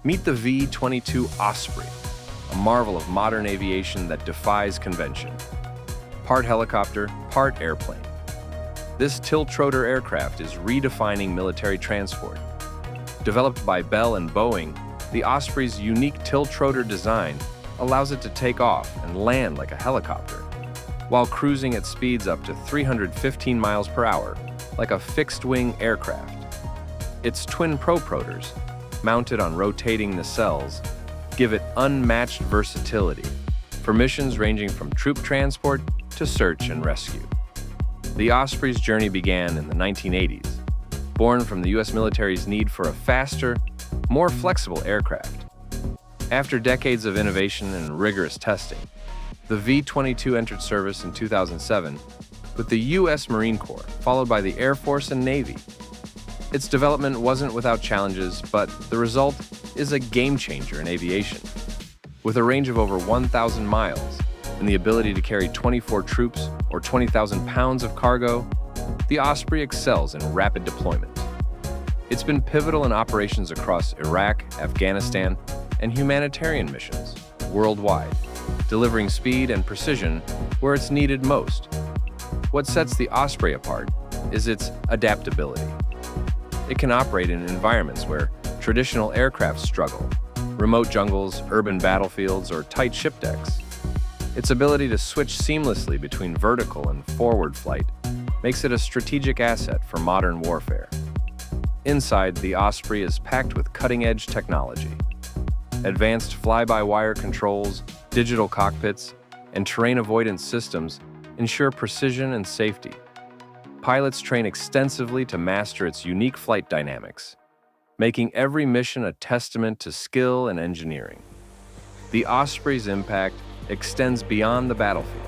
Meet the V22 Osprey, a marvel of modern aviation that defies convention. Part helicopter, part airplane. This tiltrotor aircraft is redefining military transport. Developed by Bell and Boeing, the Osprey's unique tiltrotor design allows it to take off and land like a helicopter, while cruising at speeds up to 315 miles per hour, like a fixed-wing aircraft. Its twin proprotors, mounted on rotating nacelles, give it unmatched versatility for missions ranging from troop transport to search and rescue. The Osprey's journey began in the 1980s, born from the U.S. military's need for a faster, more flexible aircraft. After decades of innovation and rigorous testing, the V-22 entered service in 2007 with the U.S. Marine Corps, followed by the Air Force and Navy. Its development wasn't without challenges, but the result is a game-changer in aviation. With a range of over 1,000 miles and the ability to carry 24 troops or 20,000 pounds of cargo, the Osprey excels in rapid deployment. It's been pivotal in operations across Iraq, Afghanistan, and humanitarian missions worldwide, delivering speed and precision where it's needed most. What sets the Osprey apart is its adaptability. It can operate in environments where traditional aircraft struggle, remote jungles, urban battlefields, or tight ship decks. Its ability to switch seamlessly between vertical and forward flight makes it a strategic asset for modern warfare. Inside, the Osprey is packed with cutting-edge technology. Advanced fly-by-wire controls, digital cockpits, and terrain avoidance systems ensure precision and safety. Pilots train extensively to master its unique flight dynamics, making every mission a testament to skill and engineering. The Osprey's impact extends beyond the battlefield.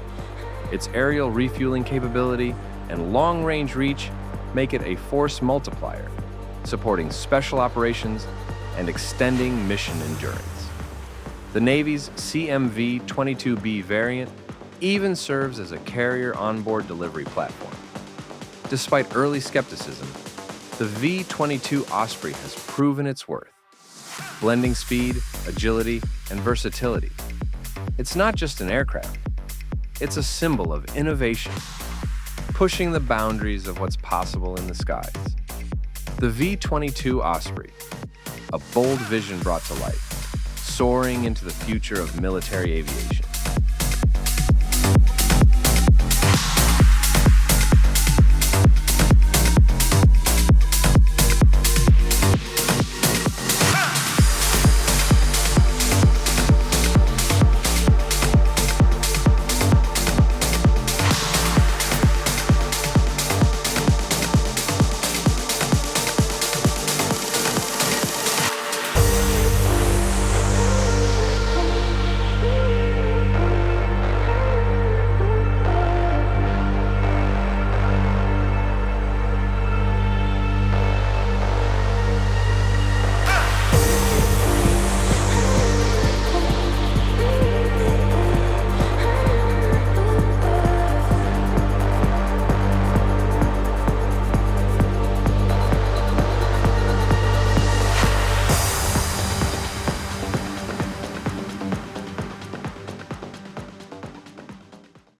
Its aerial refueling capability and long-range reach make it a force multiplier, supporting special operations and extending mission endurance. The Navy's CMV-22B variant even serves as a carrier onboard delivery platform. Despite early skepticism, the V-22 Osprey has proven its worth, blending speed, agility, and versatility. It's not just an aircraft, it's a symbol of innovation, pushing the boundaries of what's possible in the skies. The V-22 Osprey, a bold vision brought to life, soaring into the future of military aviation.